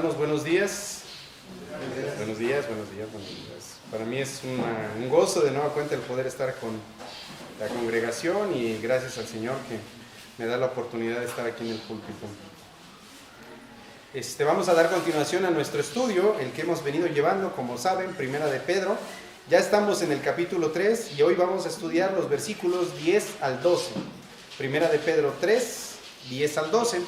Hermanos, buenos días. Buenos días. Para mí es un gozo de nueva cuenta el poder estar con la congregación y gracias al Señor que me da la oportunidad de estar aquí en el púlpito. Vamos a dar continuación a nuestro estudio, el que hemos venido llevando, como saben, Primera de Pedro. Ya estamos en el capítulo 3 y hoy vamos a estudiar los versículos 10 al 12. Primera de Pedro 3, 10 al 12.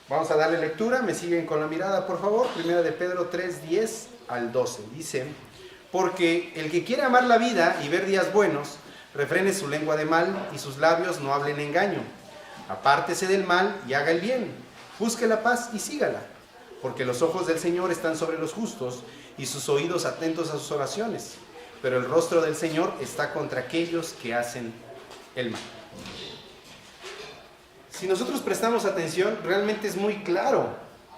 Vamos a darle lectura, me siguen con la mirada, por favor. Primera de Pedro 3, 10 al 12. Dice: porque el que quiere amar la vida y ver días buenos, refrene su lengua de mal y sus labios no hablen engaño. Apártese del mal y haga el bien. Busque la paz y sígala. Porque los ojos del Señor están sobre los justos y sus oídos atentos a sus oraciones. Pero el rostro del Señor está contra aquellos que hacen el mal. Si nosotros prestamos atención, realmente es muy claro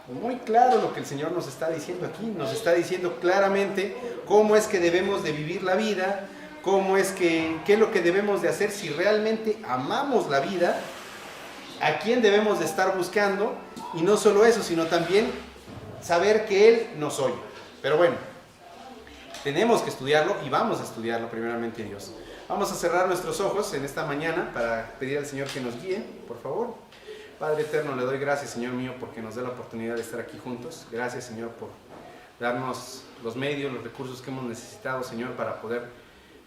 lo que el Señor nos está diciendo aquí. Nos está diciendo claramente cómo es que debemos de vivir la vida, qué es lo que debemos de hacer si realmente amamos la vida, a quién debemos de estar buscando, y no solo eso, sino también saber que Él nos oye. Pero bueno, tenemos que estudiarlo y vamos a estudiarlo primeramente, Dios. Vamos a cerrar nuestros ojos en esta mañana para pedir al Señor que nos guíe, por favor. Padre eterno, le doy gracias, Señor mío, porque nos da la oportunidad de estar aquí juntos. Gracias, Señor, por darnos los medios, los recursos que hemos necesitado, Señor, para poder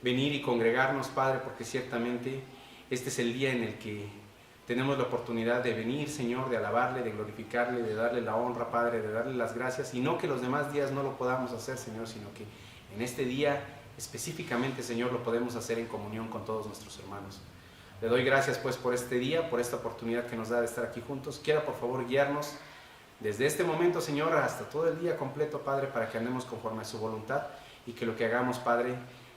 venir y congregarnos, Padre, porque ciertamente este es el día en el que tenemos la oportunidad de venir, Señor, de alabarle, de glorificarle, de darle la honra, Padre, de darle las gracias, y no que los demás días no lo podamos hacer, Señor, sino que en este día específicamente, Señor, lo podemos hacer en comunión con todos nuestros hermanos. Le doy gracias, pues, por este día, por esta oportunidad que nos da de estar aquí juntos. Quiera, por favor, guiarnos desde este momento, Señor, hasta todo el día completo, Padre, para que andemos conforme a su voluntad y que lo que hagamos, Padre,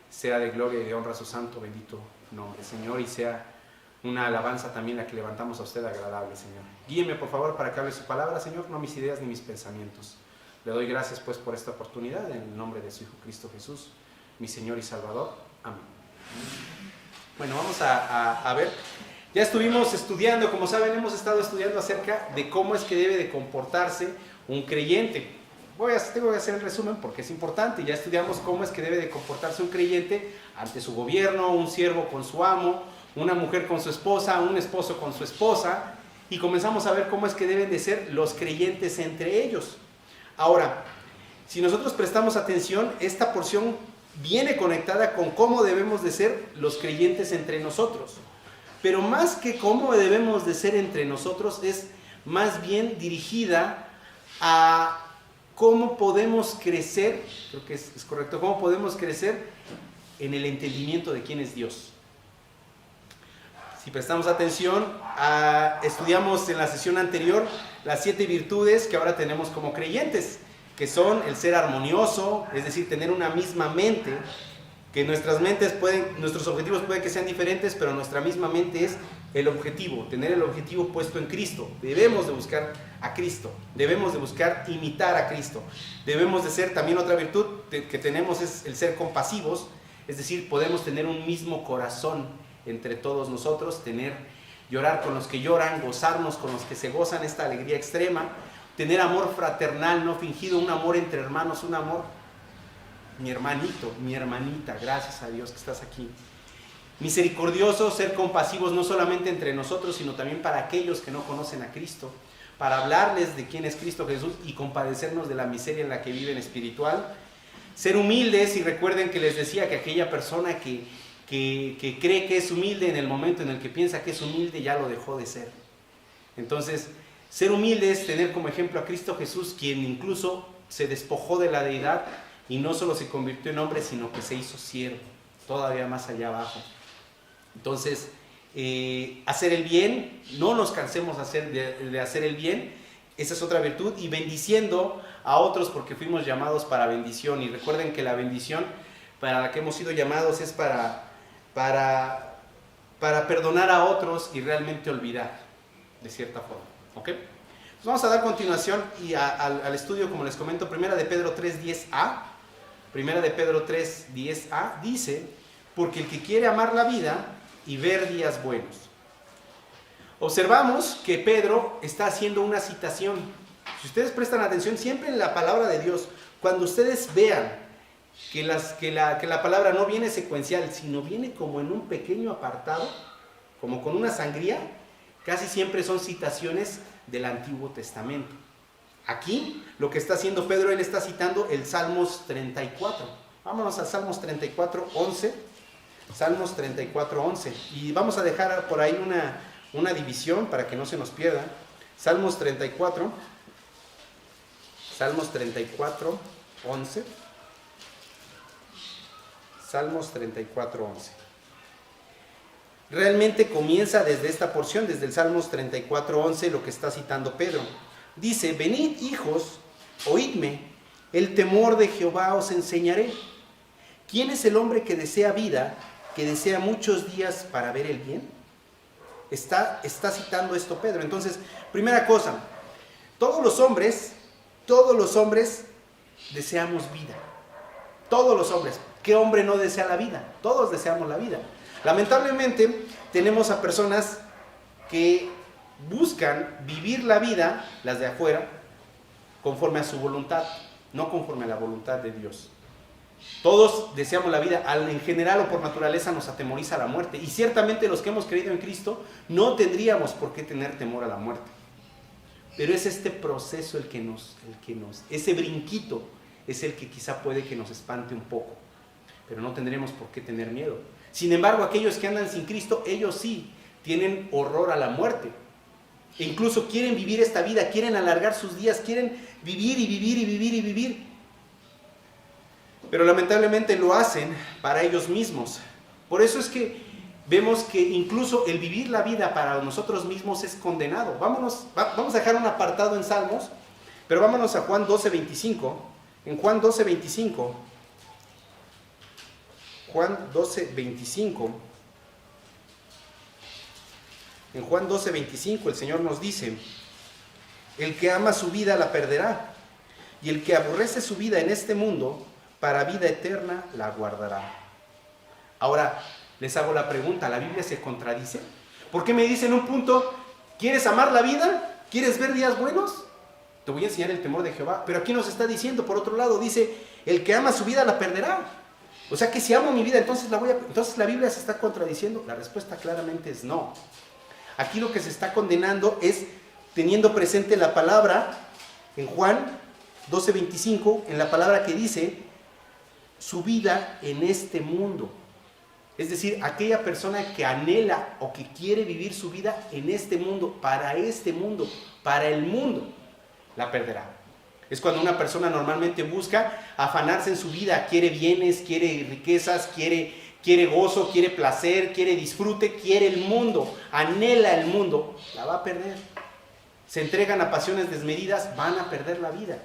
sea de gloria y de honra a su santo, bendito nombre, Señor, y sea una alabanza también la que levantamos a usted agradable, Señor. Guíeme, por favor, para que hable su palabra, Señor, no mis ideas ni mis pensamientos. Le doy gracias, pues, por esta oportunidad, en el nombre de su Hijo Cristo Jesús, mi Señor y Salvador. Amén. Bueno, vamos a ver. Ya estuvimos estudiando, como saben, hemos estado estudiando acerca de cómo es que debe de comportarse un creyente. Tengo que hacer el resumen porque es importante. Ya estudiamos cómo es que debe de comportarse un creyente ante su gobierno, un siervo con su amo, una mujer con su esposa, un esposo con su esposa, y comenzamos a ver cómo es que deben de ser los creyentes entre ellos. Ahora, si nosotros prestamos atención, esta porción viene conectada con cómo debemos de ser los creyentes entre nosotros. Pero más que cómo debemos de ser entre nosotros, es más bien dirigida a cómo podemos crecer, creo que es correcto, cómo podemos crecer en el entendimiento de quién es Dios. Si prestamos atención, estudiamos en la sesión anterior las 7 virtudes que ahora tenemos como creyentes, que son el ser armonioso, es decir, tener una misma mente, que nuestros objetivos pueden que sean diferentes, pero nuestra misma mente es el objetivo, tener el objetivo puesto en Cristo. Debemos de buscar a Cristo, debemos de buscar imitar a Cristo. Debemos de ser, también otra virtud que tenemos es el ser compasivos, es decir, podemos tener un mismo corazón entre todos nosotros, llorar con los que lloran, gozarnos con los que se gozan, esta alegría extrema, tener amor fraternal, no fingido, un amor entre hermanos, un amor, mi hermanito, mi hermanita, gracias a Dios que estás aquí. Misericordiosos, ser compasivos no solamente entre nosotros, sino también para aquellos que no conocen a Cristo, para hablarles de quién es Cristo Jesús y compadecernos de la miseria en la que viven espiritual. Ser humildes, y recuerden que les decía que aquella persona que cree que es humilde, en el momento en el que piensa que es humilde, ya lo dejó de ser. Entonces, ser humilde es tener como ejemplo a Cristo Jesús, quien incluso se despojó de la deidad y no solo se convirtió en hombre, sino que se hizo siervo, todavía más allá abajo. Entonces, hacer el bien, no nos cansemos de hacer el bien, esa es otra virtud, y bendiciendo a otros porque fuimos llamados para bendición. Y recuerden que la bendición para la que hemos sido llamados es para perdonar a otros y realmente olvidar, de cierta forma. ¿Ok? Pues vamos a dar continuación al estudio, como les comento, Primera de Pedro 3:10a. Primera de Pedro 3:10a dice: porque el que quiere amar la vida y ver días buenos. Observamos que Pedro está haciendo una citación. Si ustedes prestan atención siempre en la palabra de Dios, cuando ustedes vean que la palabra no viene secuencial, sino viene como en un pequeño apartado, como con una sangría, casi siempre son citaciones del Antiguo Testamento. Aquí lo que está haciendo Pedro, él está citando el Salmos 34. Vámonos al Salmos 34, 11. Salmos 34, 11. Y vamos a dejar por ahí una división para que no se nos pierda. Salmos 34, 11. Salmos 34, 11. Realmente comienza desde esta porción, desde el Salmos 34, 11, lo que está citando Pedro. Dice: venid, hijos, oídme, el temor de Jehová os enseñaré. ¿Quién es el hombre que desea vida, que desea muchos días para ver el bien? Está citando esto Pedro. Entonces, primera cosa, todos los hombres deseamos vida. Todos los hombres. ¿Qué hombre no desea la vida? Todos deseamos la vida. Lamentablemente, tenemos a personas que buscan vivir la vida, las de afuera, conforme a su voluntad, no conforme a la voluntad de Dios. Todos deseamos la vida, en general o por naturaleza nos atemoriza la muerte, y ciertamente los que hemos creído en Cristo no tendríamos por qué tener temor a la muerte. Pero es este proceso ese brinquito es el que quizá puede que nos espante un poco, pero no tendremos por qué tener miedo. Sin embargo, aquellos que andan sin Cristo, ellos sí tienen horror a la muerte. E incluso quieren vivir esta vida, quieren alargar sus días, quieren vivir y vivir y vivir y vivir. Pero lamentablemente lo hacen para ellos mismos. Por eso es que vemos que incluso el vivir la vida para nosotros mismos es condenado. Vamos a dejar un apartado en Salmos, pero vámonos a Juan 12:25. En Juan 12:25, en Juan 12:25 el Señor nos dice: el que ama su vida la perderá, y el que aborrece su vida en este mundo, para vida eterna la guardará. Ahora, les hago la pregunta, ¿la Biblia se contradice? ¿Por qué me dice en un punto, ¿quieres amar la vida? ¿Quieres ver días buenos? Te voy a enseñar el temor de Jehová. Pero aquí nos está diciendo, por otro lado, dice, el que ama su vida la perderá. O sea que si amo mi vida, entonces la Biblia se está contradiciendo. La respuesta claramente es no. Aquí lo que se está condenando es teniendo presente la palabra en Juan 12:25, en la palabra que dice su vida en este mundo. Es decir, aquella persona que anhela o que quiere vivir su vida en este mundo, para el mundo, la perderá. Es cuando una persona normalmente busca afanarse en su vida, quiere bienes, quiere riquezas, quiere gozo, quiere placer, quiere disfrute, quiere el mundo, anhela el mundo, la va a perder. Se entregan a pasiones desmedidas, van a perder la vida.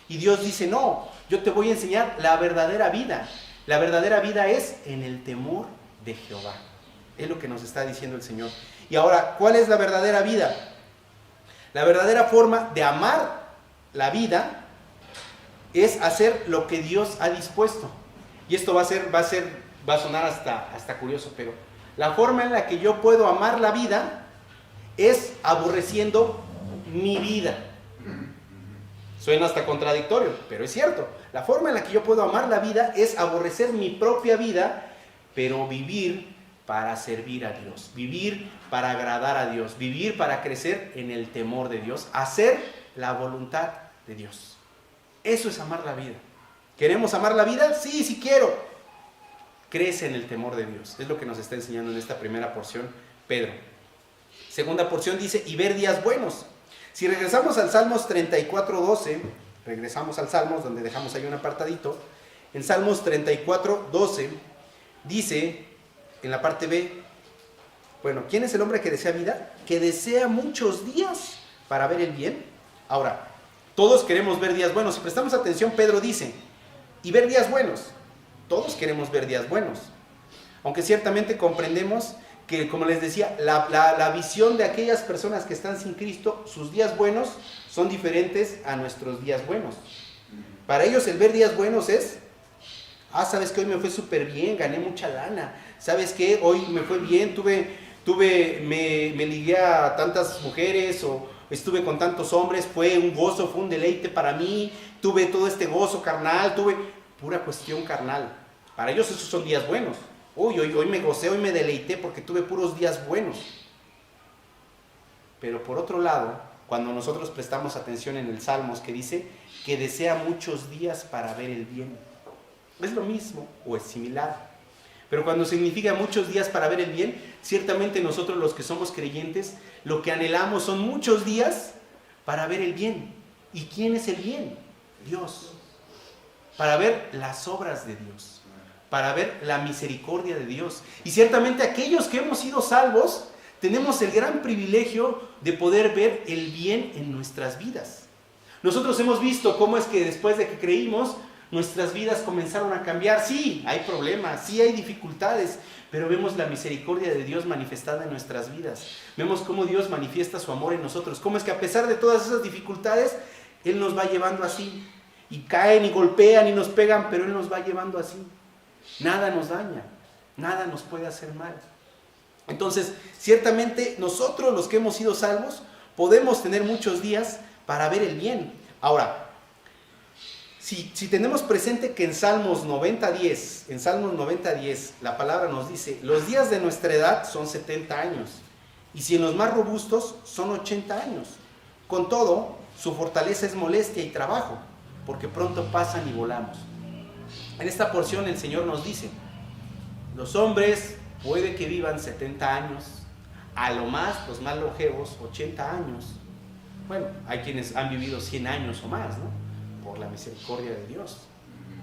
Y Dios dice, no, yo te voy a enseñar la verdadera vida. La verdadera vida es en el temor de Jehová. Es lo que nos está diciendo el Señor. Y ahora, ¿cuál es la verdadera vida? La verdadera forma de amar la vida es hacer lo que Dios ha dispuesto. Y esto va a sonar hasta curioso, pero la forma en la que yo puedo amar la vida es aborreciendo mi vida. Suena hasta contradictorio, pero es cierto. La forma en la que yo puedo amar la vida es aborrecer mi propia vida, pero vivir para servir a Dios, vivir para agradar a Dios, vivir para crecer en el temor de Dios, hacer la voluntad de Dios. Eso es amar la vida. ¿Queremos amar la vida? Sí, sí quiero. Crece en el temor de Dios. Es lo que nos está enseñando en esta primera porción Pedro. Segunda porción dice, y ver días buenos. Si regresamos al Salmos 34:12, regresamos al Salmos donde dejamos ahí un apartadito, en Salmos 34:12 dice, en la parte B, bueno, ¿quién es el hombre que desea vida? Que desea muchos días para ver el bien. Ahora, todos queremos ver días buenos. Si prestamos atención, Pedro dice, y ver días buenos. Todos queremos ver días buenos. Aunque ciertamente comprendemos que, como les decía, la visión de aquellas personas que están sin Cristo, sus días buenos son diferentes a nuestros días buenos. Para ellos el ver días buenos es, sabes que hoy me fue súper bien, gané mucha lana, sabes que hoy me fue bien, me ligué a tantas mujeres, estuve con tantos hombres, fue un gozo, fue un deleite para mí, tuve todo este gozo carnal, tuve pura cuestión carnal. Para ellos esos son días buenos. Hoy me gocé, hoy me deleité porque tuve puros días buenos. Pero por otro lado, cuando nosotros prestamos atención en el Salmos que dice que desea muchos días para ver el bien, ¿es lo mismo o es similar? Pero cuando significa muchos días para ver el bien, ciertamente nosotros los que somos creyentes, lo que anhelamos son muchos días para ver el bien. ¿Y quién es el bien? Dios. Para ver las obras de Dios, para ver la misericordia de Dios. Y ciertamente aquellos que hemos sido salvos, tenemos el gran privilegio de poder ver el bien en nuestras vidas. Nosotros hemos visto cómo es que después de que creímos, nuestras vidas comenzaron a cambiar. Sí, hay problemas, sí hay dificultades, pero vemos la misericordia de Dios manifestada en nuestras vidas. Vemos cómo Dios manifiesta su amor en nosotros. Cómo es que a pesar de todas esas dificultades, Él nos va llevando así. Y caen y golpean y nos pegan, pero Él nos va llevando así. Nada nos daña, nada nos puede hacer mal. Entonces, ciertamente nosotros los que hemos sido salvos, podemos tener muchos días para ver el bien. Ahora, si tenemos presente que en Salmos 90:10, la palabra nos dice, los días de nuestra edad son 70 años, y si en los más robustos son 80 años. Con todo, su fortaleza es molestia y trabajo, porque pronto pasan y volamos. En esta porción el Señor nos dice, los hombres puede que vivan 70 años, a lo más, los más longevos, 80 años. Bueno, hay quienes han vivido 100 años o más, ¿no? Por la misericordia de Dios.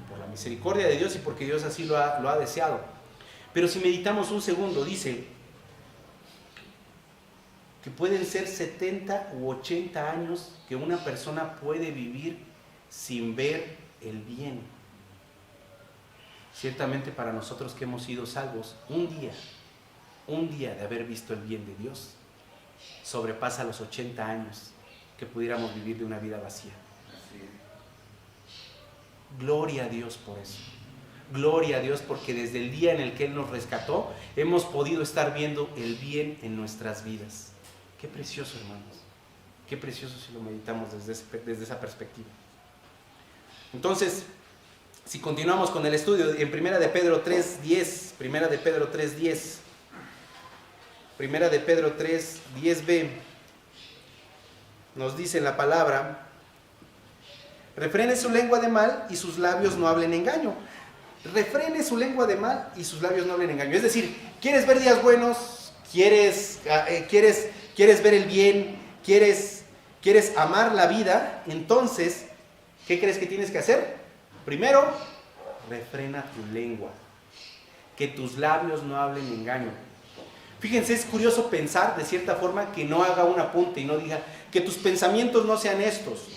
Por la misericordia de Dios y porque Dios así lo ha deseado. Pero si meditamos un segundo, dice que pueden ser 70 u 80 años que una persona puede vivir sin ver el bien. Ciertamente para nosotros que hemos sido salvos, un día de haber visto el bien de Dios, sobrepasa los 80 años que pudiéramos vivir de una vida vacía. Gloria a Dios por eso. Gloria a Dios porque desde el día en el que Él nos rescató, hemos podido estar viendo el bien en nuestras vidas. Qué precioso, hermanos. Qué precioso si lo meditamos desde esa perspectiva. Entonces, si continuamos con el estudio en Primera de Pedro 3:10, Primera de Pedro 3:10b, nos dice la palabra, refrene su lengua de mal y sus labios no hablen engaño. Refrene su lengua de mal y sus labios no hablen engaño. Es decir, ¿quieres ver días buenos? ¿Quieres ver el bien? ¿Quieres amar la vida? Entonces, ¿qué crees que tienes que hacer? Primero, refrena tu lengua. Que tus labios no hablen engaño. Fíjense, es curioso pensar de cierta forma que no haga un apunte y no diga que tus pensamientos no sean estos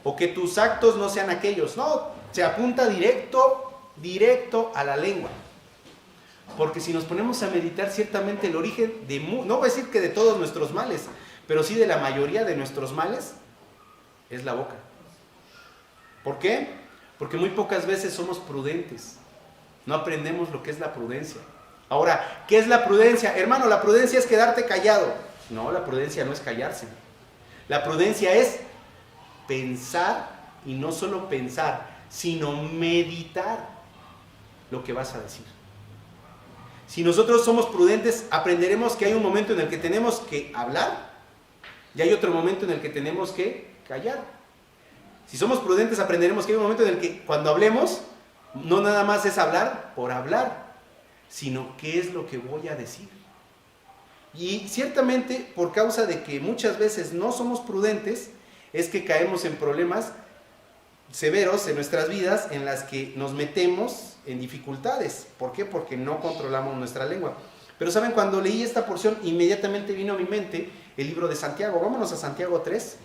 o que tus actos no sean aquellos. No, se apunta directo a la lengua. Porque si nos ponemos a meditar, ciertamente el origen no voy a decir que de todos nuestros males, pero sí de la mayoría de nuestros males, es la boca. ¿Por qué? Porque muy pocas veces somos prudentes. No aprendemos lo que es la prudencia. Ahora, ¿qué es la prudencia? Hermano, la prudencia es quedarte callado. No, la prudencia no es callarse. La prudencia es pensar, y no solo pensar, sino meditar lo que vas a decir. Si nosotros somos prudentes, aprenderemos que hay un momento en el que tenemos que hablar y hay otro momento en el que tenemos que callar. Si somos prudentes, aprenderemos que hay un momento en el que cuando hablemos, no nada más es hablar por hablar, sino qué es lo que voy a decir. Y ciertamente, por causa de que muchas veces no somos prudentes, es que caemos en problemas severos en nuestras vidas en las que nos metemos en dificultades. ¿Por qué? Porque no controlamos nuestra lengua. Pero saben, cuando leí esta porción, inmediatamente vino a mi mente el libro de Santiago. Vámonos a Santiago 3.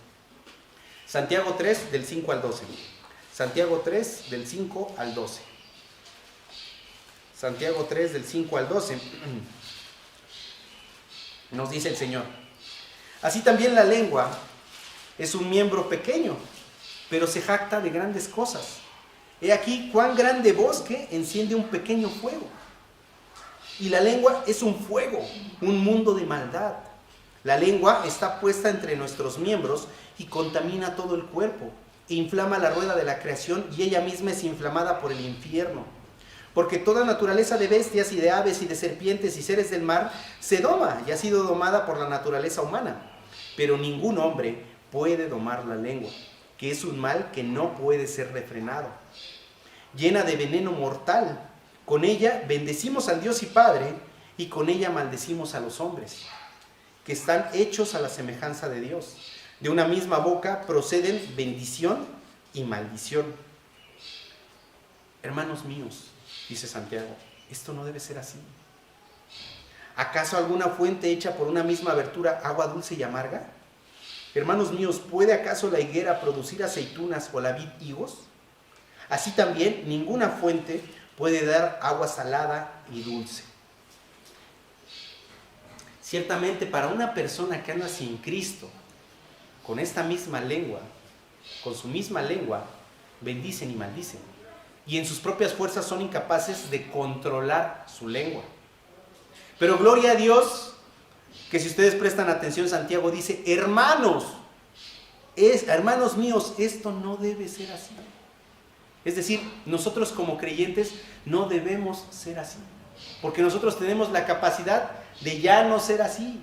Santiago 3, del 5 al 12. Santiago 3, del 5 al 12. Santiago 3, del 5 al 12. Nos dice el Señor: así también la lengua es un miembro pequeño, pero se jacta de grandes cosas. He aquí cuán grande bosque enciende un pequeño fuego. Y la lengua es un fuego, un mundo de maldad. La lengua está puesta entre nuestros miembros y contamina todo el cuerpo, e inflama la rueda de la creación, y ella misma es inflamada por el infierno. Porque toda naturaleza de bestias y de aves y de serpientes y seres del mar se doma y ha sido domada por la naturaleza humana. Pero ningún hombre puede domar la lengua, que es un mal que no puede ser refrenado. Llena de veneno mortal, con ella bendecimos al Dios y Padre, y con ella maldecimos a los hombres, que están hechos a la semejanza de Dios. De una misma boca proceden bendición y maldición. Hermanos míos, dice Santiago, esto no debe ser así. ¿Acaso alguna fuente hecha por una misma abertura agua dulce y amarga? Hermanos míos, ¿puede acaso la higuera producir aceitunas o la vid higos? Así también ninguna fuente puede dar agua salada y dulce. Ciertamente para una persona que anda sin Cristo, con esta misma lengua, con su misma lengua, bendicen y maldicen. Y en sus propias fuerzas son incapaces de controlar su lengua. Pero gloria a Dios, que si ustedes prestan atención, Santiago dice, hermanos míos, esto no debe ser así. Es decir, nosotros como creyentes no debemos ser así. Porque nosotros tenemos la capacidad de ya no ser así.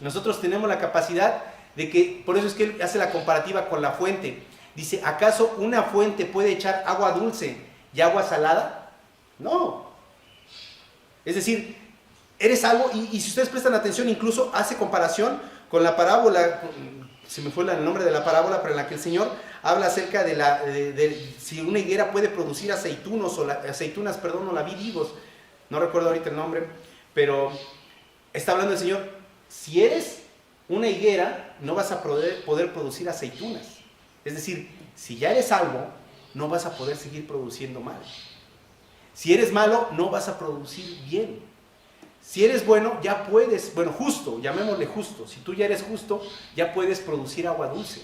Nosotros tenemos la capacidad de que, por eso es que él hace la comparativa con la fuente. Dice, ¿acaso una fuente puede echar agua dulce y agua salada? No. Es decir, eres algo, y si ustedes prestan atención, incluso hace comparación con la parábola, se me fue el nombre de la parábola, pero en la que el Señor habla acerca de si una higuera puede producir aceitunas, o la vid higos. No recuerdo ahorita el nombre, pero está hablando el Señor, si eres una higuera, no vas a poder producir aceitunas. Es decir, si ya eres algo, no vas a poder seguir produciendo mal. Si eres malo, no vas a producir bien. Si eres bueno, ya puedes, justo, llamémosle justo. Si tú ya eres justo, ya puedes producir agua dulce.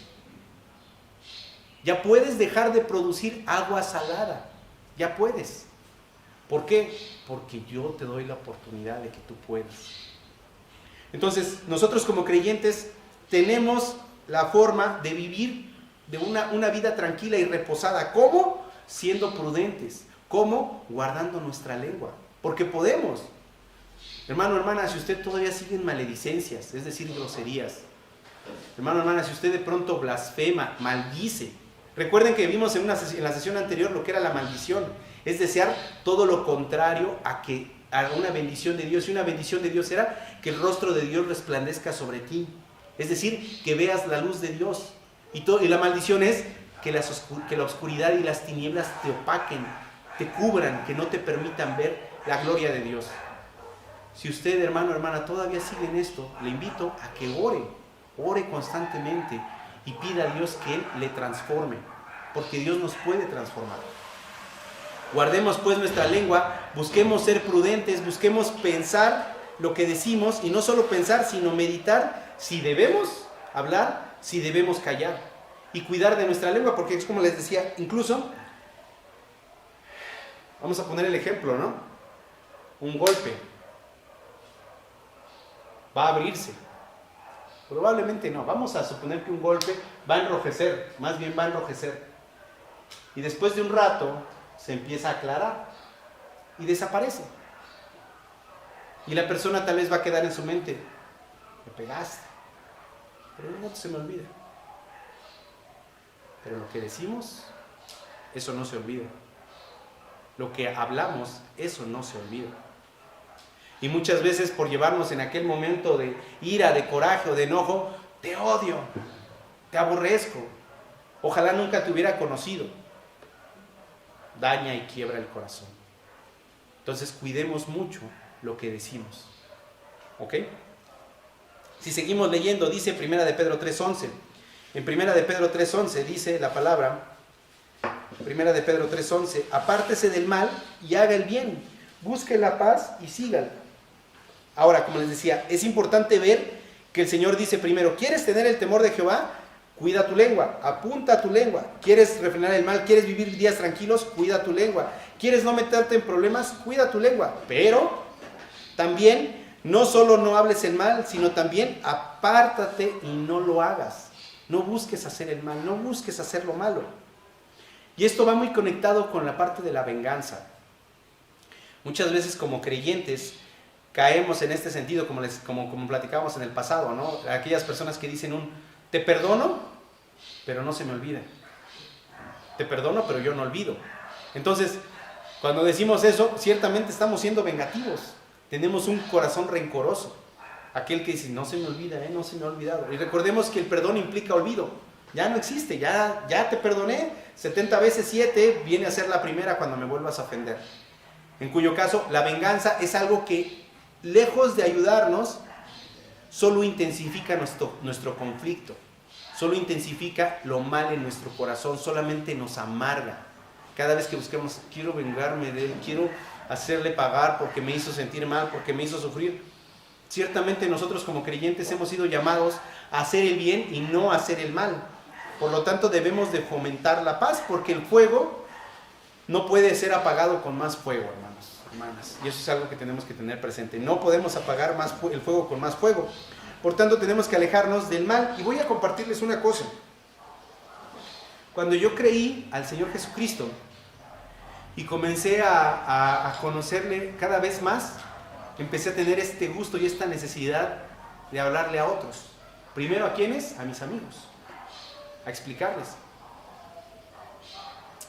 Ya puedes dejar de producir agua salada. Ya puedes. ¿Por qué? Porque yo te doy la oportunidad de que tú puedas. Entonces, nosotros como creyentes tenemos la forma de vivir de una vida tranquila y reposada. ¿Cómo? Siendo prudentes. ¿Cómo? Guardando nuestra lengua. Porque podemos. Hermano, hermana, si usted todavía sigue en maledicencias, es decir, groserías. Hermano, hermana, si usted de pronto blasfema, maldice. Recuerden que vimos en la sesión anterior lo que era la maldición. Es desear todo lo contrario a una bendición de Dios. Y una bendición de Dios era que el rostro de Dios resplandezca sobre ti. Es decir, que veas la luz de Dios. Y la maldición es que la oscuridad y las tinieblas te opaquen, te cubran, que no te permitan ver la gloria de Dios. Si usted, hermano, hermana, todavía sigue en esto, le invito a que ore constantemente y pida a Dios que Él le transforme, porque Dios nos puede transformar. Guardemos pues nuestra lengua, busquemos ser prudentes, busquemos pensar lo que decimos, y no solo pensar, sino meditar si debemos hablar, si debemos callar, y cuidar de nuestra lengua, porque es como les decía, incluso, vamos a poner el ejemplo, ¿no? Un golpe va a abrirse. Probablemente no. Vamos a suponer que un golpe va a enrojecer, más bien va a enrojecer. Y después de un rato se empieza a aclarar y desaparece. Y la persona tal vez va a quedar en su mente, me pegaste, pero no se me olvida. Pero lo que decimos, eso no se olvida. Lo que hablamos, eso no se olvida. Y muchas veces por llevarnos en aquel momento de ira, de coraje o de enojo, te odio, te aborrezco, ojalá nunca te hubiera conocido. Daña y quiebra el corazón. Entonces cuidemos mucho lo que decimos. ¿Ok? Si seguimos leyendo, dice 1 de Pedro 3:11. En 1 de Pedro 3:11 dice la palabra, 1 de Pedro 3:11, apártese del mal y haga el bien, busque la paz y sígala. Ahora, como les decía, es importante ver que el Señor dice primero, ¿quieres tener el temor de Jehová? Cuida tu lengua, apunta tu lengua. ¿Quieres refrenar el mal? ¿Quieres vivir días tranquilos? Cuida tu lengua. ¿Quieres no meterte en problemas? Cuida tu lengua. Pero también No solo no hables el mal, sino también apártate y no lo hagas. No busques hacer el mal, no busques hacer lo malo. Y esto va muy conectado con la parte de la venganza. Muchas veces como creyentes caemos en este sentido, como platicábamos en el pasado, ¿no? Aquellas personas que dicen te perdono, pero no se me olvida. Te perdono, pero yo no olvido. Entonces, cuando decimos eso, ciertamente estamos siendo vengativos. Tenemos un corazón rencoroso. Aquel que dice, no se me olvida, no se me ha olvidado. Y recordemos que el perdón implica olvido. Ya no existe, ya te perdoné, 70 veces 7 viene a ser la primera cuando me vuelvas a ofender. En cuyo caso, la venganza es algo que, lejos de ayudarnos, solo intensifica nuestro conflicto. Solo intensifica lo mal en nuestro corazón, solamente nos amarga. Cada vez que busquemos, quiero vengarme de él, quiero hacerle pagar porque me hizo sentir mal, porque me hizo sufrir. Ciertamente nosotros como creyentes hemos sido llamados a hacer el bien y no a hacer el mal. Por lo tanto debemos de fomentar la paz, porque el fuego no puede ser apagado con más fuego, hermanos, hermanas. Y eso es algo que tenemos que tener presente. No podemos apagar el fuego con más fuego. Por tanto tenemos que alejarnos del mal. Y voy a compartirles una cosa. Cuando yo creí al Señor Jesucristo y comencé a conocerle cada vez más, empecé a tener este gusto y esta necesidad de hablarle a otros. Primero, ¿a quiénes? A mis amigos. A explicarles.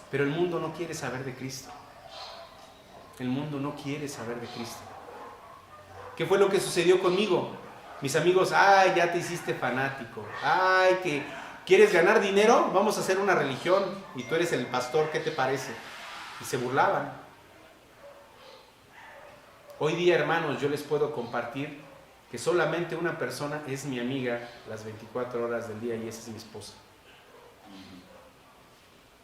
Pero el mundo no quiere saber de Cristo. El mundo no quiere saber de Cristo. ¿Qué fue lo que sucedió conmigo? Mis amigos, ay, ya te hiciste fanático. Ay, que ¿quieres ganar dinero? Vamos a hacer una religión y tú eres el pastor, ¿qué te parece? Y se burlaban. Hoy día, hermanos, yo les puedo compartir que solamente una persona es mi amiga las 24 horas del día y esa es mi esposa.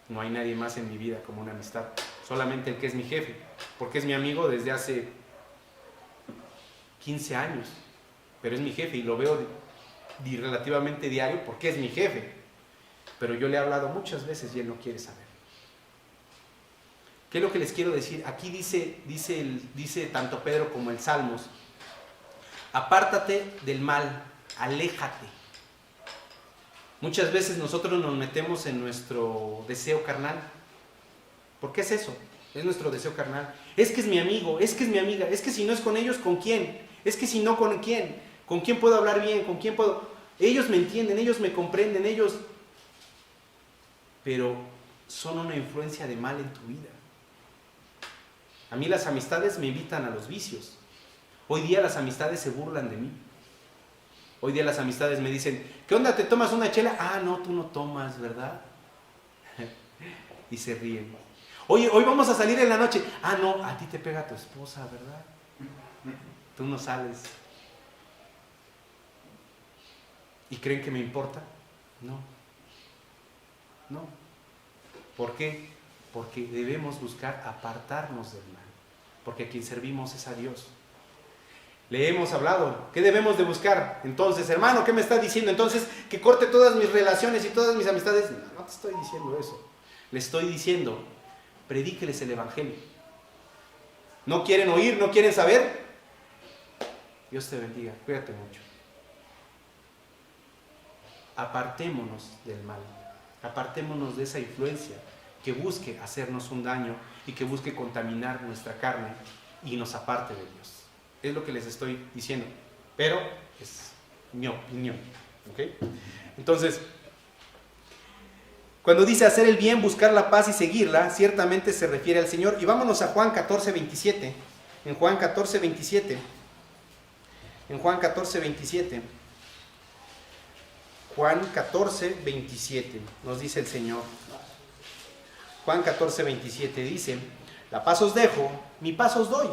No hay nadie más en mi vida como una amistad. Solamente el que es mi jefe, porque es mi amigo desde hace 15 años. Pero es mi jefe y lo veo relativamente diario porque es mi jefe. Pero yo le he hablado muchas veces y él no quiere saber. ¿Qué es lo que les quiero decir? Aquí dice tanto Pedro como el Salmos: apártate del mal, aléjate. Muchas veces nosotros nos metemos en nuestro deseo carnal. ¿Por qué es eso? Es nuestro deseo carnal. Es que es mi amigo, es que es mi amiga, es que si no es con ellos, ¿con quién? Es que si no, ¿con quién? ¿Con quién puedo hablar bien? ¿Con quién puedo...? Ellos me entienden, ellos me comprenden, ellos... Pero son una influencia de mal en tu vida. A mí las amistades me invitan a los vicios. Hoy día las amistades se burlan de mí. Hoy día las amistades me dicen, ¿qué onda? ¿Te tomas una chela? Ah, no, tú no tomas, ¿verdad? Y se ríen. Oye, hoy vamos a salir en la noche. Ah, no, a ti te pega tu esposa, ¿verdad? Tú no sales. ¿Y creen que me importa? No. No. ¿Por qué? Porque debemos buscar apartarnos del mal. Porque a quien servimos es a Dios. Le hemos hablado. ¿Qué debemos de buscar? Entonces, hermano, ¿qué me está diciendo? Entonces, que corte todas mis relaciones y todas mis amistades. No te estoy diciendo eso. Le estoy diciendo, predíqueles el evangelio. ¿No quieren oír? ¿No quieren saber? Dios te bendiga. Cuídate mucho. Apartémonos del mal. Apartémonos de esa influencia que busque hacernos un daño y que busque contaminar nuestra carne y nos aparte de Dios. Es lo que les estoy diciendo, pero es mi opinión. ¿Okay? Entonces, cuando dice hacer el bien, buscar la paz y seguirla, ciertamente se refiere al Señor. Y vámonos a Juan 14:27. En Juan 14:27. En Juan 14:27. Juan 14:27 nos dice el Señor. Juan 14:27 dice: la paz os dejo, mi paz os doy.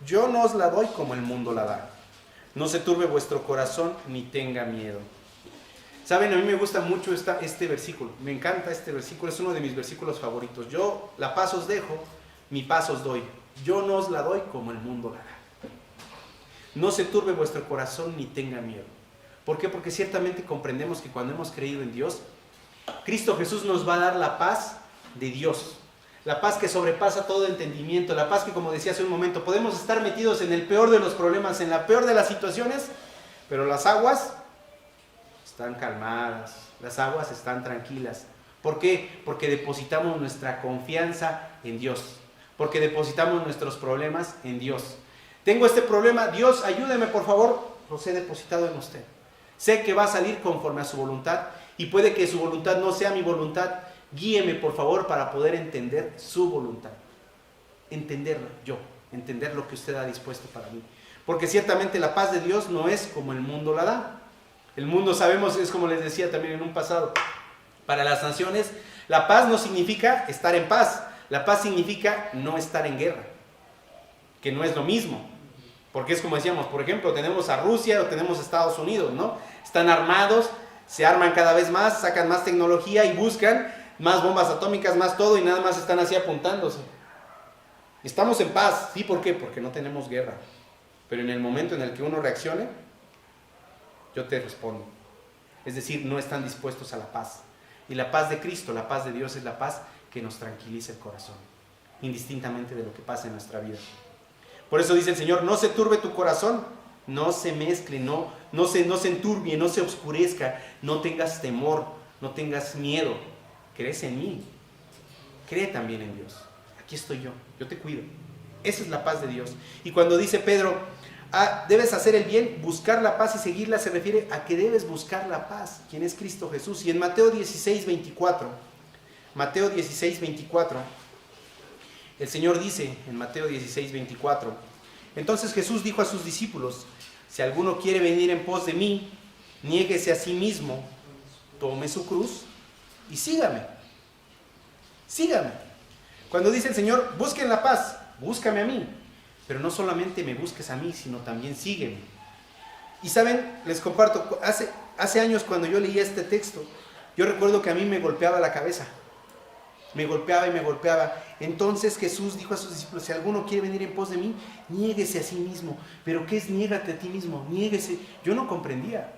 Yo no os la doy como el mundo la da. No se turbe vuestro corazón ni tenga miedo. Saben, a mí me gusta mucho este versículo. Me encanta este versículo, es uno de mis versículos favoritos. Yo la paz os dejo, mi paz os doy. Yo no os la doy como el mundo la da. No se turbe vuestro corazón ni tenga miedo. ¿Por qué? Porque ciertamente comprendemos que cuando hemos creído en Dios, Cristo Jesús nos va a dar la paz de Dios. la paz que sobrepasa todo entendimiento, la paz que, como decía hace un momento, podemos estar metidos en el peor de los problemas, en la peor de las situaciones, pero las aguas están calmadas, las aguas están tranquilas. ¿Por qué? Porque depositamos nuestra confianza en Dios, porque depositamos nuestros problemas en Dios. Tengo este problema, Dios, ayúdeme por favor, los he depositado en usted. Sé que va a salir conforme a su voluntad y puede que su voluntad no sea mi voluntad. Guíeme por favor para poder entender su voluntad. Entenderlo yo, entender lo que usted ha dispuesto para mí. Porque ciertamente la paz de Dios no es como el mundo la da. El mundo, sabemos, es como les decía también en un pasado, para las naciones, la paz no significa estar en paz. La paz significa no estar en guerra, que no es lo mismo. Porque es como decíamos, por ejemplo, tenemos a Rusia o tenemos a Estados Unidos, ¿no? Están armados, se arman cada vez más, sacan más tecnología y buscan más bombas atómicas, más todo, y nada más están así apuntándose. Estamos en paz, ¿sí? ¿Por qué? Porque no tenemos guerra. Pero en el momento en el que uno reaccione, yo te respondo. Es decir, no están dispuestos a la paz. Y la paz de Cristo, la paz de Dios es la paz que nos tranquiliza el corazón, indistintamente de lo que pase en nuestra vida. Por eso dice el Señor, no se turbe tu corazón, no se mezcle, no se enturbie, no se oscurezca, no tengas temor, no tengas miedo. Crees en mí, cree también en Dios. Aquí estoy yo te cuido. Esa es la paz de Dios. Y cuando dice Pedro, debes hacer el bien, buscar la paz y seguirla, se refiere a que debes buscar la paz, quien es Cristo Jesús. Y en Mateo 16:24, el Señor dice en Mateo 16:24, entonces Jesús dijo a sus discípulos, si alguno quiere venir en pos de mí, niéguese a sí mismo, tome su cruz y sígame. Sígame. Cuando dice el Señor, busquen la paz, búscame a mí. Pero no solamente me busques a mí, sino también sígueme. Y saben, les comparto, hace años cuando yo leía este texto, yo recuerdo que a mí me golpeaba la cabeza. Me golpeaba y me golpeaba. Entonces Jesús dijo a sus discípulos, si alguno quiere venir en pos de mí, niéguese a sí mismo. ¿Pero qué es niégate a ti mismo? Niéguese. Yo no comprendía.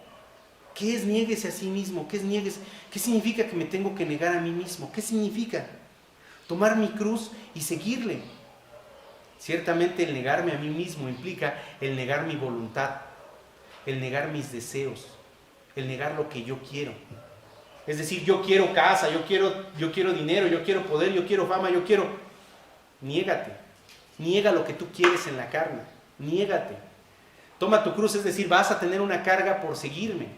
¿Qué es niéguese a sí mismo? ¿Qué es niéguese? ¿Qué significa que me tengo que negar a mí mismo? ¿Qué significa? Tomar mi cruz y seguirle. Ciertamente el negarme a mí mismo implica el negar mi voluntad, el negar mis deseos, el negar lo que yo quiero. Es decir, yo quiero casa, yo quiero dinero, yo quiero poder, yo quiero fama, yo quiero... Niégate, niega lo que tú quieres en la carne, niégate. Toma tu cruz, es decir, vas a tener una carga por seguirme,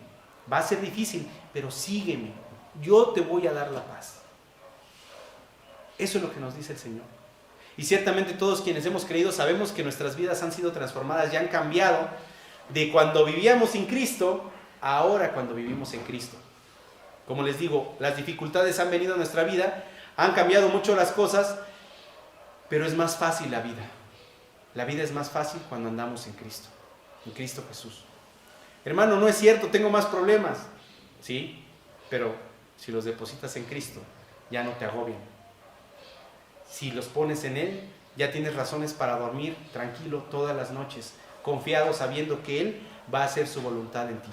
va a ser difícil, pero sígueme, yo te voy a dar la paz. Eso es lo que nos dice el Señor. Y ciertamente todos quienes hemos creído sabemos que nuestras vidas han sido transformadas y han cambiado de cuando vivíamos sin Cristo a ahora cuando vivimos en Cristo. Como les digo, las dificultades han venido a nuestra vida, han cambiado mucho las cosas, pero es más fácil la vida. La vida es más fácil cuando andamos en Cristo Jesús. Hermano, no es cierto, tengo más problemas. Sí, pero si los depositas en Cristo, ya no te agobian. Si los pones en Él, ya tienes razones para dormir tranquilo todas las noches, confiado sabiendo que Él va a hacer su voluntad en ti.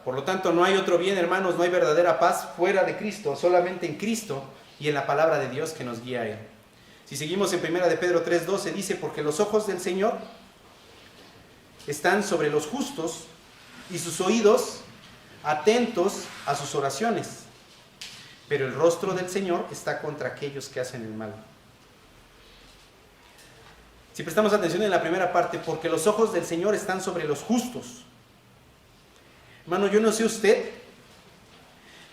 Por lo tanto, no hay otro bien, hermanos, no hay verdadera paz fuera de Cristo, solamente en Cristo y en la palabra de Dios que nos guía a Él. Si seguimos en 1 de Pedro 3:12, dice, porque los ojos del Señor están sobre los justos y sus oídos atentos a sus oraciones. Pero el rostro del Señor está contra aquellos que hacen el mal. Si prestamos atención en la primera parte, porque los ojos del Señor están sobre los justos. Hermano, yo no sé usted,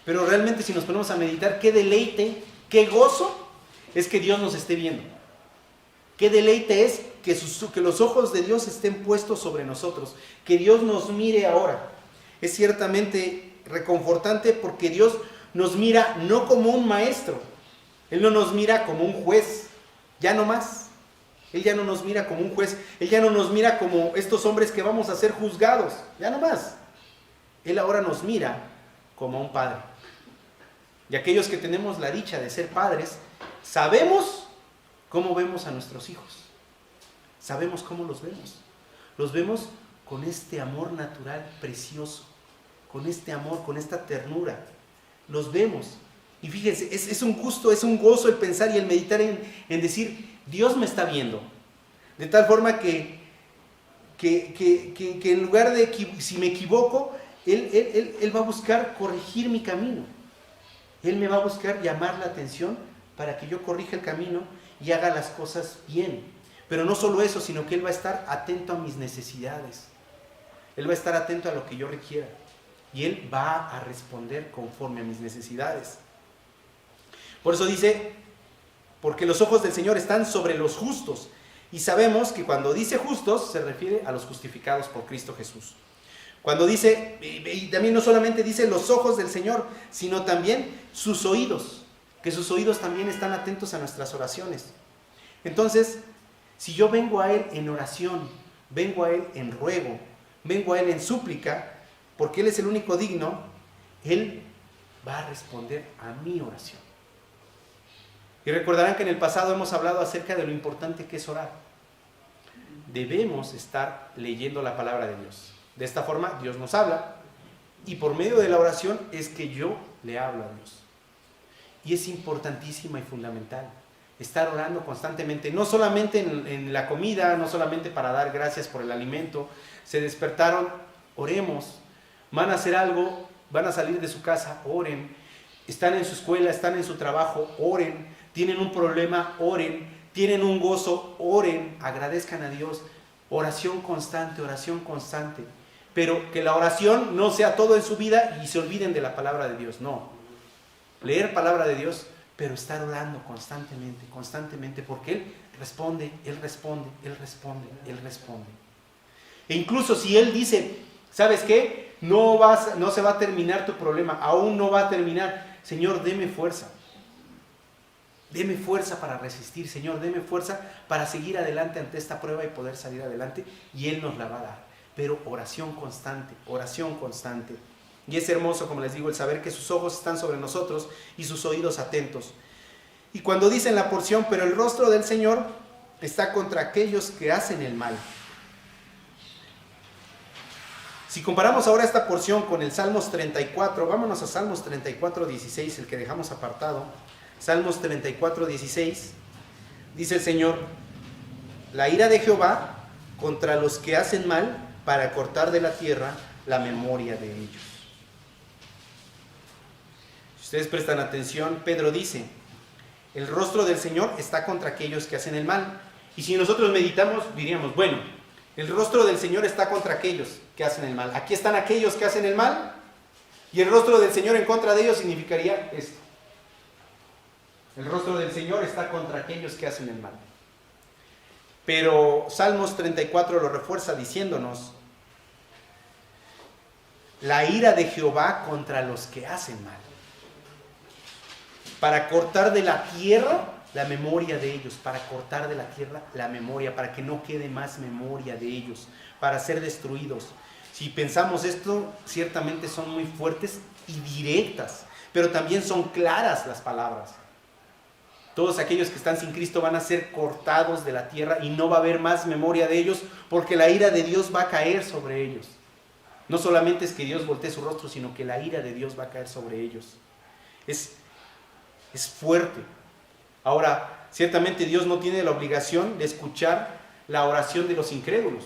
pero realmente si nos ponemos a meditar, qué deleite, qué gozo es que Dios nos esté viendo. Qué deleite es que los ojos de Dios estén puestos sobre nosotros, que Dios nos mire ahora. Es ciertamente reconfortante porque Dios nos mira no como un maestro, Él no nos mira como un juez, ya no más. Él ya no nos mira como un juez, Él ya no nos mira como estos hombres que vamos a ser juzgados, ya no más. Él ahora nos mira como un padre. Y aquellos que tenemos la dicha de ser padres, sabemos cómo vemos a nuestros hijos. Sabemos cómo los vemos. Los vemos con este amor natural precioso, con este amor, con esta ternura. Los vemos Y fíjense, es un gusto, es un gozo el pensar y el meditar en decir, Dios me está viendo. De tal forma que en lugar de, si me equivoco, Él va a buscar corregir mi camino. Él me va a buscar llamar la atención para que yo corrija el camino y haga las cosas bien. Pero no solo eso, sino que Él va a estar atento a mis necesidades. Él va a estar atento a lo que yo requiera. Y Él va a responder conforme a mis necesidades. Por eso dice, porque los ojos del Señor están sobre los justos. Y sabemos que cuando dice justos, se refiere a los justificados por Cristo Jesús. Cuando dice, y también no solamente dice los ojos del Señor, sino también sus oídos, que sus oídos también están atentos a nuestras oraciones. Entonces, si yo vengo a Él en oración, vengo a Él en ruego, vengo a Él en súplica, porque Él es el único digno, Él va a responder a mi oración. Y recordarán que en el pasado hemos hablado acerca de lo importante que es orar. Debemos estar leyendo la palabra de Dios. De esta forma Dios nos habla y por medio de la oración es que yo le hablo a Dios. Y es importantísima y fundamental estar orando constantemente, no solamente en la comida, no solamente para dar gracias por el alimento. Se despertaron, oremos. Van a hacer algo, van a salir de su casa, oren. Están en su escuela, están en su trabajo, oren. Tienen un problema, oren. Tienen un gozo, oren. Agradezcan a Dios. Oración constante, oración constante. Pero que la oración no sea todo en su vida y se olviden de la palabra de Dios. No. Leer palabra de Dios, pero estar orando constantemente, constantemente, porque Él responde, Él responde, Él responde, Él responde. E incluso si Él dice, ¿sabes qué? No se va a terminar tu problema, aún no va a terminar. Señor, deme fuerza. Deme fuerza para resistir, Señor, deme fuerza para seguir adelante ante esta prueba y poder salir adelante. Y Él nos la va a dar. Pero oración constante, oración constante. Y es hermoso, como les digo, el saber que sus ojos están sobre nosotros y sus oídos atentos. Y cuando dice en la porción, pero el rostro del Señor está contra aquellos que hacen el mal. Si comparamos ahora esta porción con el Salmos 34, vámonos a Salmos 34, 16, el que dejamos apartado. Salmos 34, 16, dice el Señor, la ira de Jehová contra los que hacen mal para cortar de la tierra la memoria de ellos. Si ustedes prestan atención, Pedro dice, el rostro del Señor está contra aquellos que hacen el mal. Y si nosotros meditamos, diríamos, bueno, el rostro del Señor está contra aquellos que hacen el mal. Aquí están aquellos que hacen el mal y el rostro del Señor en contra de ellos significaría esto. El rostro del Señor está contra aquellos que hacen el mal. Pero Salmos 34 lo refuerza diciéndonos, la ira de Jehová contra los que hacen mal, para cortar de la tierra la memoria de ellos, para cortar de la tierra la memoria, para que no quede más memoria de ellos, para ser destruidos. Si pensamos esto, ciertamente son muy fuertes y directas, pero también son claras las palabras. Todos aquellos que están sin Cristo van a ser cortados de la tierra y no va a haber más memoria de ellos porque la ira de Dios va a caer sobre ellos. No solamente es que Dios voltee su rostro, sino que la ira de Dios va a caer sobre ellos. Es fuerte. Ahora, ciertamente Dios no tiene la obligación de escuchar la oración de los incrédulos.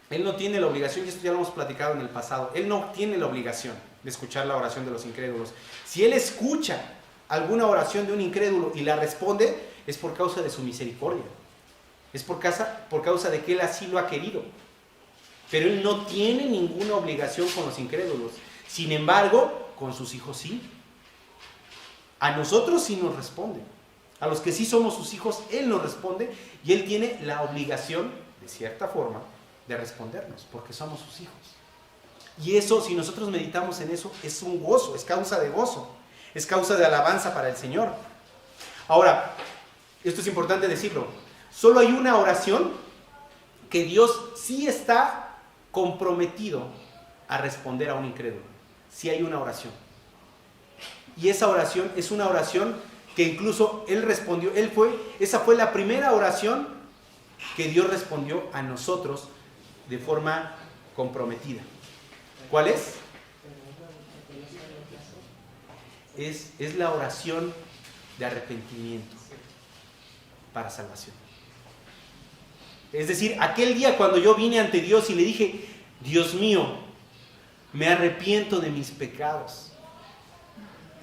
Él no tiene la obligación, y esto ya lo hemos platicado en el pasado, Él no tiene la obligación de escuchar la oración de los incrédulos. Si Él escucha alguna oración de un incrédulo y la responde, es por causa de su misericordia. Es por causa de que Él así lo ha querido. Pero Él no tiene ninguna obligación con los incrédulos. Sin embargo, con sus hijos sí. A nosotros sí nos responde. A los que sí somos sus hijos, Él nos responde y Él tiene la obligación, de cierta forma, de respondernos, porque somos sus hijos. Y eso, si nosotros meditamos en eso, es un gozo, es causa de gozo. Es causa de alabanza para el Señor. Ahora, esto es importante decirlo, solo hay una oración que Dios sí está comprometido a responder a un incrédulo. Sí hay una oración. Y esa oración es una oración que incluso Él respondió, esa fue la primera oración que Dios respondió a nosotros de forma comprometida. ¿Cuál es? es la oración de arrepentimiento para salvación. Es decir, aquel día cuando yo vine ante Dios y le dije, Dios mío, me arrepiento de mis pecados.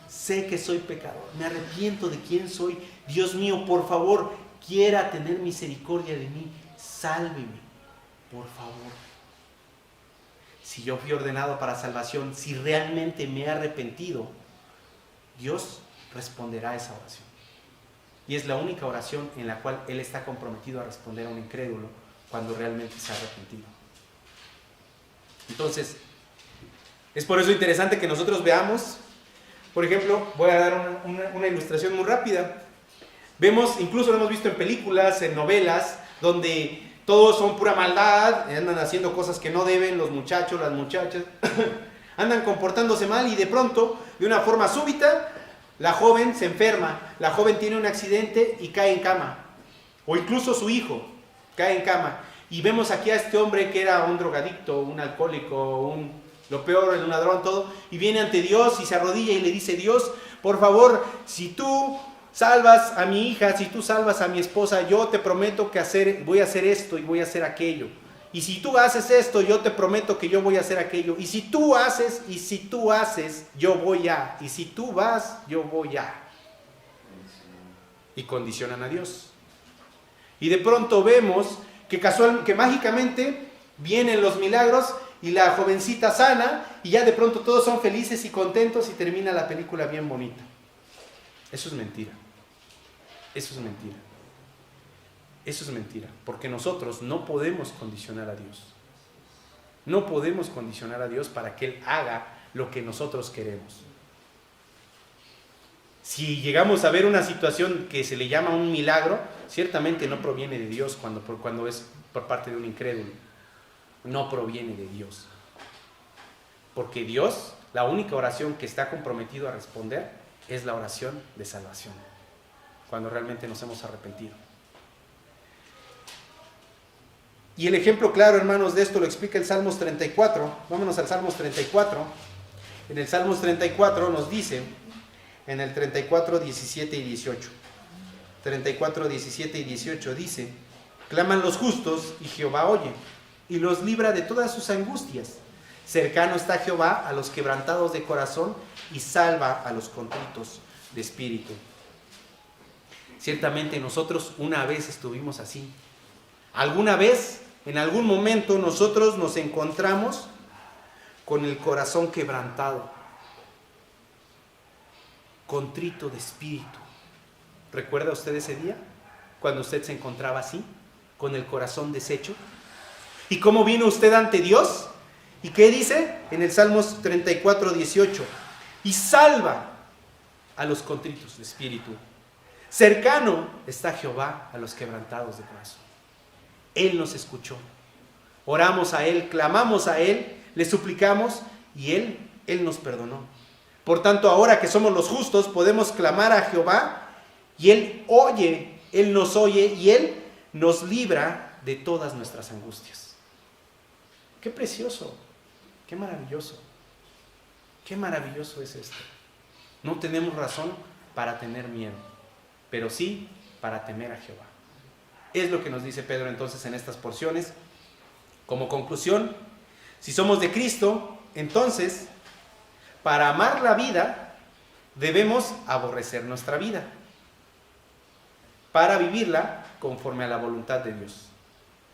Sé que soy pecador, me arrepiento de quién soy. Dios mío, por favor, quiera tener misericordia de mí. Sálveme, por favor. Si yo fui ordenado para salvación, si realmente me he arrepentido, Dios responderá a esa oración. Y es la única oración en la cual Él está comprometido a responder a un incrédulo cuando realmente se ha arrepentido. Entonces, es por eso interesante que nosotros veamos, por ejemplo, voy a dar una ilustración muy rápida. Vemos, incluso lo hemos visto en películas, en novelas, donde todos son pura maldad, andan haciendo cosas que no deben, los muchachos, las muchachas, andan comportándose mal y de pronto, de una forma súbita, la joven se enferma, la joven tiene un accidente y cae en cama. O incluso su hijo cae en cama. Y vemos aquí a este hombre que era un drogadicto, un alcohólico, lo peor, un ladrón, todo. Y viene ante Dios y se arrodilla y le dice, Dios, por favor, si tú salvas a mi hija, si tú salvas a mi esposa, yo te prometo que voy a hacer esto y voy a hacer aquello. Y si tú haces esto, yo te prometo que yo voy a hacer aquello. Y si tú haces, yo voy a. Y si tú vas, yo voy a. Y condicionan a Dios. Y de pronto vemos que mágicamente vienen los milagros y la jovencita sana y ya de pronto todos son felices y contentos y termina la película bien bonita. Eso es mentira. Eso es mentira. Eso es mentira, porque nosotros no podemos condicionar a Dios. No podemos condicionar a Dios para que Él haga lo que nosotros queremos. Si llegamos a ver una situación que se le llama un milagro, ciertamente no proviene de Dios cuando es por parte de un incrédulo. No proviene de Dios. Porque Dios, la única oración que está comprometido a responder es la oración de salvación, cuando realmente nos hemos arrepentido. Y el ejemplo claro, hermanos, de esto lo explica el Salmos 34. Vámonos al Salmos 34. En el Salmos 34 nos dice, en el 34, 17 y 18. 34, 17 y 18 dice, claman los justos y Jehová oye, y los libra de todas sus angustias. Cercano está Jehová a los quebrantados de corazón y salva a los contritos de espíritu. Ciertamente nosotros una vez estuvimos así. Alguna vez, en algún momento, nosotros nos encontramos con el corazón quebrantado, contrito de espíritu. ¿Recuerda usted ese día? Cuando usted se encontraba así, con el corazón deshecho. ¿Y cómo vino usted ante Dios? ¿Y qué dice? En el Salmos 34, 18. Y salva a los contritos de espíritu. Cercano está Jehová a los quebrantados de corazón. Él nos escuchó. Oramos a Él, clamamos a Él, le suplicamos y Él nos perdonó. Por tanto, ahora que somos los justos, podemos clamar a Jehová y Él oye, Él nos oye y Él nos libra de todas nuestras angustias. Qué precioso, qué maravilloso. Qué maravilloso es esto. No tenemos razón para tener miedo, pero sí para temer a Jehová. Es lo que nos dice Pedro entonces en estas porciones. Como conclusión, si somos de Cristo, entonces, para amar la vida, debemos aborrecer nuestra vida, para vivirla conforme a la voluntad de Dios.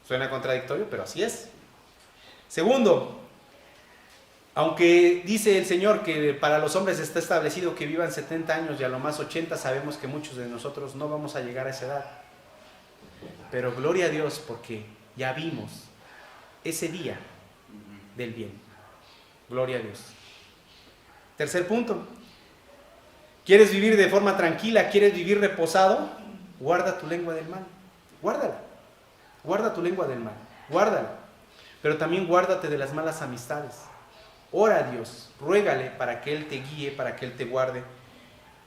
Suena contradictorio, pero así es. Segundo, aunque dice el Señor que para los hombres está establecido que vivan 70 años y a lo más 80, sabemos que muchos de nosotros no vamos a llegar a esa edad. Pero gloria a Dios porque ya vimos ese día del bien. Gloria a Dios. Tercer punto. ¿Quieres vivir de forma tranquila? ¿Quieres vivir reposado? Guarda tu lengua del mal. Guárdala. Guarda tu lengua del mal. Guárdala. Pero también guárdate de las malas amistades. Ora a Dios. Ruégale para que Él te guíe, para que Él te guarde.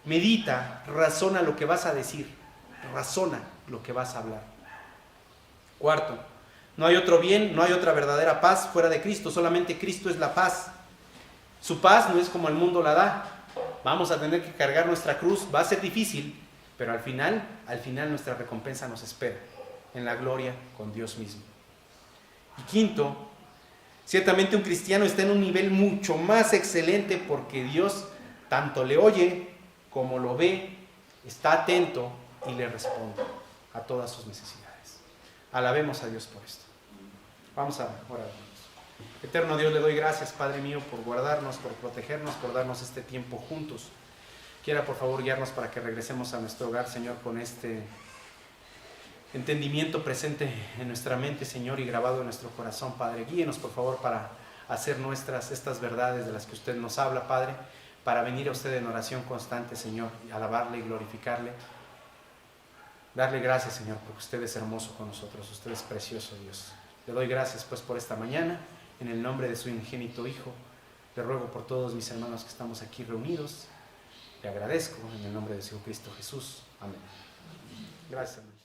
Medita, razona lo que vas a decir. Razona lo que vas a hablar. Cuarto, no hay otro bien, no hay otra verdadera paz fuera de Cristo, solamente Cristo es la paz. Su paz no es como el mundo la da. vamos a tener que cargar nuestra cruz, va a ser difícil, pero al final nuestra recompensa nos espera en la gloria con Dios mismo. Y quinto, ciertamente un cristiano está en un nivel mucho más excelente porque Dios tanto le oye como lo ve, está atento y le responde a todas sus necesidades. Alabemos a Dios por esto. Vamos a orar. Eterno Dios, le doy gracias, Padre mío, por guardarnos, por protegernos, por darnos este tiempo juntos. Quiera por favor guiarnos para que regresemos a nuestro hogar, Señor, con este entendimiento presente en nuestra mente, Señor, y grabado en nuestro corazón, Padre. Guíenos por favor para hacer nuestras estas verdades de las que usted nos habla, Padre, para venir a usted en oración constante, Señor, y alabarle y glorificarle. Darle gracias, Señor, porque usted es hermoso con nosotros, usted es precioso, Dios. Le doy gracias pues por esta mañana, en el nombre de su unigénito Hijo. Le ruego por todos mis hermanos que estamos aquí reunidos. Le agradezco en el nombre de Jesucristo Jesús. Amén. Gracias, hermano.